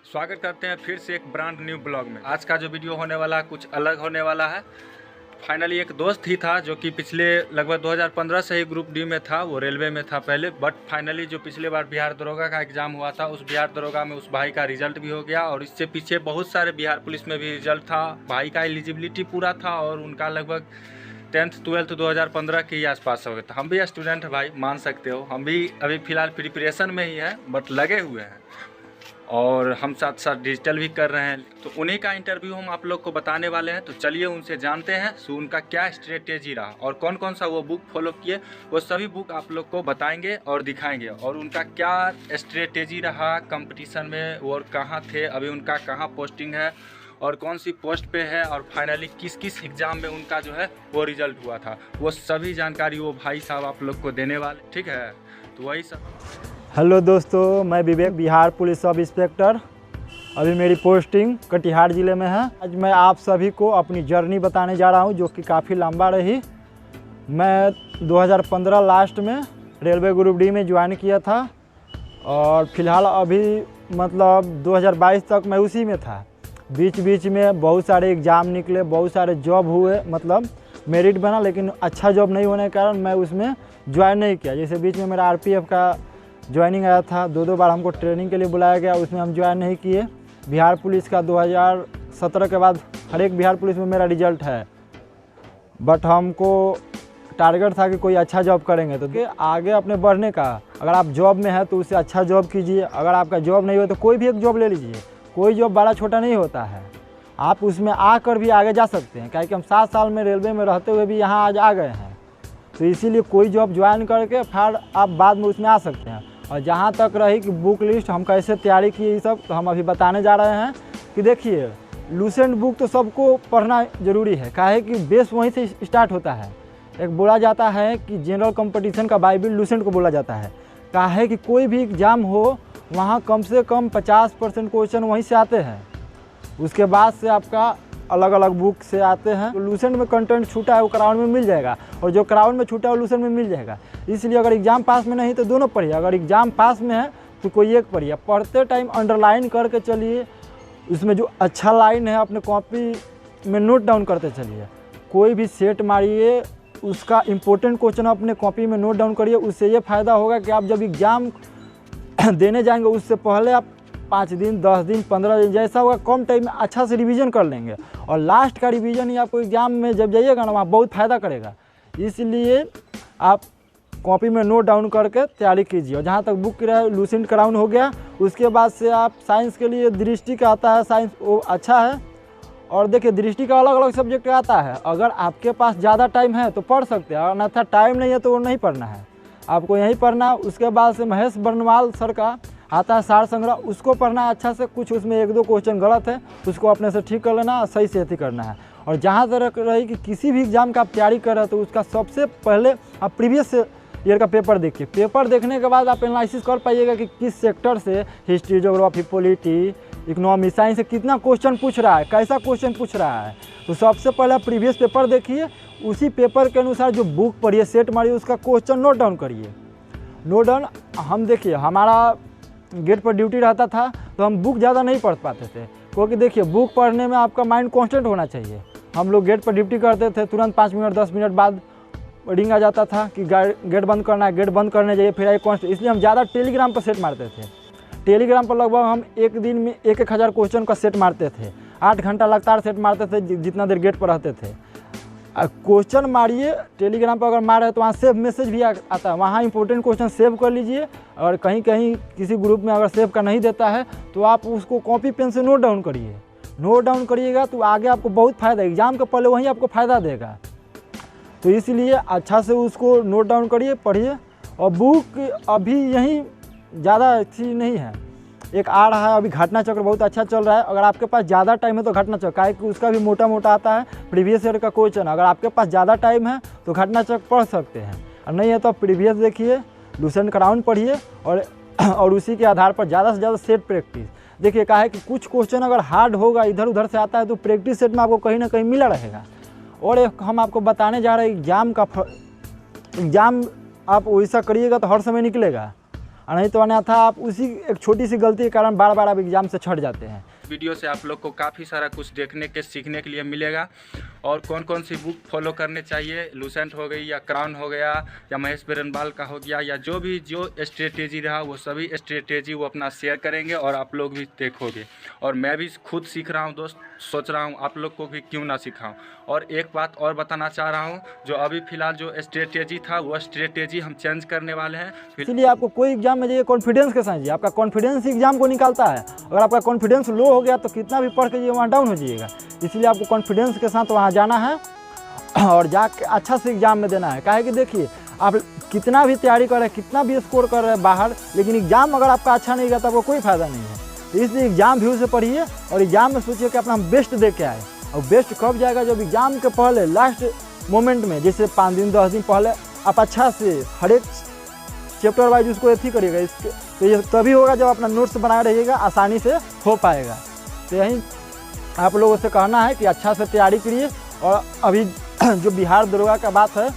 स्वागत करते हैं फिर से एक ब्रांड न्यू ब्लॉग में। आज का जो वीडियो होने वाला है कुछ अलग होने वाला है। फाइनली एक दोस्त ही था जो कि पिछले लगभग 2015 से ही ग्रुप डी में था, वो रेलवे में था पहले, बट फाइनली जो पिछले बार बिहार दरोगा का एग्ज़ाम हुआ था उस बिहार दरोगा में उस भाई का रिजल्ट भी हो गया और इससे पीछे बहुत सारे बिहार पुलिस में भी रिजल्ट था। भाई का एलिजिबिलिटी पूरा था और उनका लगभग 10th 12th 2015 के ही आसपास हो गया था। हम भी स्टूडेंट है भाई, मान सकते हो, हम भी अभी फ़िलहाल प्रिपरेशन में ही है बट लगे हुए हैं और हम साथ साथ डिजिटल भी कर रहे हैं। तो उन्हीं का इंटरव्यू हम आप लोग को बताने वाले हैं। तो चलिए उनसे जानते हैं सो उनका क्या स्ट्रेटेजी रहा और कौन कौन सा वो बुक फॉलो किए, वो सभी बुक आप लोग को बताएंगे और दिखाएंगे और उनका क्या स्ट्रेटेजी रहा कंपटीशन में और कहाँ थे, अभी उनका कहाँ पोस्टिंग है और कौन सी पोस्ट पे है और फाइनली किस किस एग्ज़ाम में उनका जो है वो रिज़ल्ट हुआ था, वो सभी जानकारी वो भाई साहब आप लोग को देने वाले। ठीक है, तो वही सब। हेलो दोस्तों, मैं विवेक, बिहार पुलिस सब इंस्पेक्टर। अभी मेरी पोस्टिंग कटिहार ज़िले में है। आज मैं आप सभी को अपनी जर्नी बताने जा रहा हूं जो कि काफ़ी लंबा रही। मैं 2015 लास्ट में रेलवे ग्रुप डी में ज्वाइन किया था और फिलहाल अभी मतलब 2022 तक मैं उसी में था। बीच बीच में बहुत सारे एग्ज़ाम निकले, बहुत सारे जॉब हुए, मतलब मेरिट बना, लेकिन अच्छा जॉब नहीं होने के कारण मैं उसमें ज्वाइन नहीं किया। जैसे बीच में मेरा RPF का ज्वाइनिंग आया था, दो बार हमको ट्रेनिंग के लिए बुलाया गया, उसमें हम ज्वाइन नहीं किए। बिहार पुलिस का 2017 के बाद हर एक बिहार पुलिस में मेरा रिजल्ट है, बट हमको टारगेट था कि कोई अच्छा जॉब करेंगे तो आगे अपने बढ़ने का। अगर आप जॉब में हैं तो उससे अच्छा जॉब कीजिए, अगर आपका जॉब नहीं हो तो कोई भी एक जॉब ले लीजिए। कोई जॉब बड़ा छोटा नहीं होता है, आप उसमें आकर भी आगे जा सकते हैं। क्योंकि हम 7 साल में रेलवे में रहते हुए भी यहाँ आज आ गए हैं, तो इसीलिए कोई जॉब ज्वाइन करके फिर आप बाद में उसमें आ सकते हैं। और जहाँ तक रही कि बुक लिस्ट हम कैसे तैयारी किए ये सब, तो हम अभी बताने जा रहे हैं कि देखिए, लूसेंट बुक तो सबको पढ़ना ज़रूरी है, काहे कि बेस वहीं से स्टार्ट होता है। एक बोला जाता है कि जनरल कंपटीशन का बाइबिल लूसेंट को बोला जाता है, काहे कि कोई भी एग्ज़ाम हो वहाँ कम से कम 50% क्वेश्चन वहीं से आते हैं। उसके बाद से आपका अलग अलग बुक से आते हैं। तो लूसेंट में कंटेंट छूटा है वो क्राउन में मिल जाएगा और जो क्राउन में छूटा है वो लूसेंट में मिल जाएगा। इसलिए अगर एग्ज़ाम पास में नहीं तो दोनों पढ़िए, अगर एग्ज़ाम पास में है तो कोई एक पढ़िए। पढ़ते टाइम अंडरलाइन करके चलिए, उसमें जो अच्छा लाइन है अपने कॉपी में नोट डाउन करते चलिए। कोई भी सेट मारिए, उसका इम्पोर्टेंट क्वेश्चन अपने कॉपी में नोट डाउन करिए। उससे ये फ़ायदा होगा कि आप जब एग्ज़ाम देने जाएंगे उससे पहले आप 5 दिन 10 दिन 15 दिन जैसा होगा कम टाइम में अच्छा से रिवीजन कर लेंगे और लास्ट का रिवीजन ही आपको एग्ज़ाम में जब जाइएगा ना वहाँ बहुत फ़ायदा करेगा। इसलिए आप कॉपी में नोट डाउन करके तैयारी कीजिए। और जहाँ तक बुक की रहे, लूसेंट क्राउन हो गया। उसके बाद से आप साइंस के लिए दृष्टि का आता है, साइंस वो अच्छा है। और देखिए, दृष्टि का अलग अलग सब्जेक्ट आता है। अगर आपके पास ज़्यादा टाइम है तो पढ़ सकते हैं, अन्यथा टाइम नहीं है तो वो नहीं पढ़ना है, आपको यहीं पढ़ना। उसके बाद से महेश बर्नवाल सर का आता है सार संग्रह, उसको पढ़ना है अच्छा से। कुछ उसमें 1-2 क्वेश्चन गलत है, उसको अपने से ठीक कर लेना, सही से ही करना है। और जहाँ तक रही कि किसी भी एग्ज़ाम का आप तैयारी कर रहे हैं तो उसका सबसे पहले आप प्रीवियस ईयर का पेपर देखिए। पेपर देखने के बाद आप एनालिसिस कर पाइएगा कि किस सेक्टर से, history, geography, polity, economy, science से कितना क्वेश्चन पूछ रहा है, कैसा क्वेश्चन पूछ रहा है। तो सबसे पहले आप प्रीवियस पेपर देखिए, उसी पेपर के अनुसार जो बुक पढ़िए, सेट मारिए, उसका क्वेश्चन नोट डाउन करिए। नोट डाउन हम देखिए, हमारा गेट पर ड्यूटी रहता था तो हम बुक ज़्यादा नहीं पढ़ पाते थे, क्योंकि देखिए बुक पढ़ने में आपका माइंड कांस्टेंट होना चाहिए। हम लोग गेट पर ड्यूटी करते थे, तुरंत 5 मिनट 10 मिनट बाद रिंग आ जाता था कि गेट बंद करना है, गेट बंद करने जाइए, फिर आइए कांस्टेंट। इसलिए हम ज़्यादा टेलीग्राम पर सेट मारते थे। टेलीग्राम पर लगभग हम एक दिन में 1-1 हज़ार क्वेश्चन का सेट मारते थे। 8 घंटा लगातार सेट मारते थे, जितना देर गेट पर रहते थे। क्वेश्चन मारिए, टेलीग्राम पर अगर मारे तो वहाँ सेव मैसेज भी आता है, वहाँ इंपॉर्टेंट क्वेश्चन सेव कर लीजिए। और कहीं कहीं किसी ग्रुप में अगर सेव का नहीं देता है तो आप उसको कॉपी पेन से नोट डाउन करिए। नोट डाउन करिएगा तो आगे आपको बहुत फ़ायदा, एग्ज़ाम के पहले वहीं आपको फ़ायदा देगा। तो इसलिए अच्छा से उसको नोट डाउन करिए, पढ़िए। और बुक अभी यहीं ज़्यादा अच्छी नहीं है, एक आ रहा है अभी घटना चक्र, बहुत अच्छा चल रहा है। अगर आपके पास ज़्यादा टाइम है तो घटना चक्र, काहे कि उसका भी मोटा मोटा आता है प्रीवियस ईयर का क्वेश्चन। अगर आपके पास ज़्यादा टाइम है तो घटना चक्र पढ़ सकते हैं, और नहीं है तो प्रीवियस देखिए, लूसेंट क्राउन पढ़िए और उसी के आधार पर ज़्यादा से ज़्यादा सेट प्रैक्टिस देखिए। काहे कि कुछ क्वेश्चन अगर हार्ड होगा, इधर उधर से आता है, तो प्रैक्टिस सेट में आपको कहीं ना कहीं मिला रहेगा। और एक हम आपको बताने जा रहे हैं एग्ज़ाम आप वैसा करिएगा तो हर समय निकलेगा। और नहीं तो अन्यथा आप उसी एक छोटी सी गलती के कारण बार बार आप एग्ज़ाम से छट जाते हैं। वीडियो से आप लोग को काफ़ी सारा कुछ देखने के सीखने के लिए मिलेगा। और कौन कौन सी बुक फॉलो करने चाहिए, लूसेंट हो गई या क्राउन हो गया या महेश बेरनवाल का हो गया, या जो भी जो स्ट्रेटेजी रहा वो सभी स्ट्रेटेजी वो अपना शेयर करेंगे और आप लोग भी देखोगे। और मैं भी खुद सीख रहा हूँ दोस्त, सोच रहा हूँ आप लोग को भी क्यों ना सिखाऊं। और एक बात और बताना चाह रहा हूँ, जो अभी फ़िलहाल जो स्ट्रेटेजी था वो स्ट्रेटेजी हम चेंज करने वाले हैं। इसलिए आपको कोई एग्जाम में जाइए कॉन्फिडेंस के साथ जाइए। आपका कॉन्फिडेंस एग्जाम को निकालता है। अगर आपका कॉन्फिडेंस लो हो गया तो कितना भी पढ़ के जाइए वहाँ डाउन हो जाइएगा। इसलिए आपको कॉन्फिडेंस के साथ वहाँ जाना है और जाके अच्छा से एग्जाम में देना है। काहे कि देखिए आप कितना भी तैयारी कर रहे हैं, कितना भी स्कोर कर रहे हैं बाहर, लेकिन एग्जाम अगर आपका अच्छा नहीं गया तो आपको कोई फायदा नहीं है। तो इसलिए एग्जाम व्यू से पढ़िए और एग्जाम में सोचिए कि अपना हम बेस्ट दे के आए। और बेस्ट कब जाएगा, जब एग्जाम के पहले लास्ट मोमेंट में, जैसे 5 दिन 10 दिन पहले आप अच्छा से हर एक चैप्टर वाइज उसको एथी करिएगा। इसके तो ये तभी होगा जब अपना नोट्स बनाए रहिएगा, आसानी से हो पाएगा। तो यही आप लोगों से कहना है कि अच्छा से तैयारी करिए। और अभी जो बिहार दरोगा का बात है,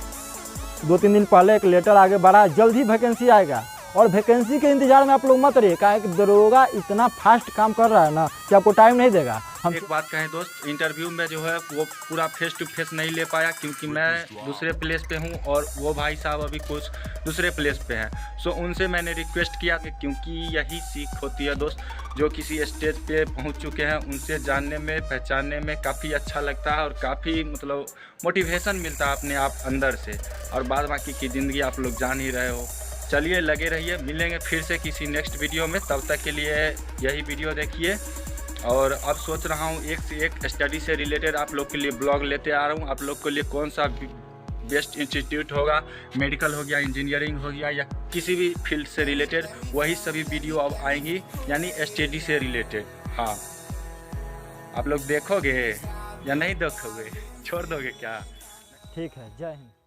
2-3 दिन पहले एक लेटर आगे बढ़ा, जल्द ही वैकेंसी आएगा। और वैकेंसी के इंतजार में आप लोग मत रहिए, काहे कि दरोगा इतना फास्ट काम कर रहा है ना कि आपको टाइम नहीं देगा। हम एक बात कहें दोस्त, इंटरव्यू में जो है वो पूरा फेस टू फेस नहीं ले पाया क्योंकि मैं दूसरे प्लेस पे हूँ और वो भाई साहब अभी कुछ दूसरे प्लेस पे हैं। सो उनसे मैंने रिक्वेस्ट किया कि क्योंकि यही सीख होती है दोस्त, जो किसी स्टेज पे पहुँच चुके हैं उनसे जानने में पहचानने में काफ़ी अच्छा लगता है और काफ़ी मतलब मोटिवेशन मिलता है अपने आप अंदर से। और बाद बाकी की ज़िंदगी आप लोग जान ही रहे हो। चलिए लगे रहिए, मिलेंगे फिर से किसी नेक्स्ट वीडियो में। तब तक के लिए यही वीडियो देखिए। और अब सोच रहा हूँ एक से एक स्टडी से रिलेटेड आप लोग के लिए ब्लॉग लेते आ रहा हूँ। आप लोग के लिए कौन सा बेस्ट इंस्टीट्यूट होगा, मेडिकल हो गया, इंजीनियरिंग हो गया या किसी भी फील्ड से रिलेटेड, वही सभी वीडियो अब आएंगी, यानी स्टडी से रिलेटेड। हाँ, आप लोग देखोगे या नहीं देखोगे, छोड़ दोगे क्या? ठीक है, जय हिंद।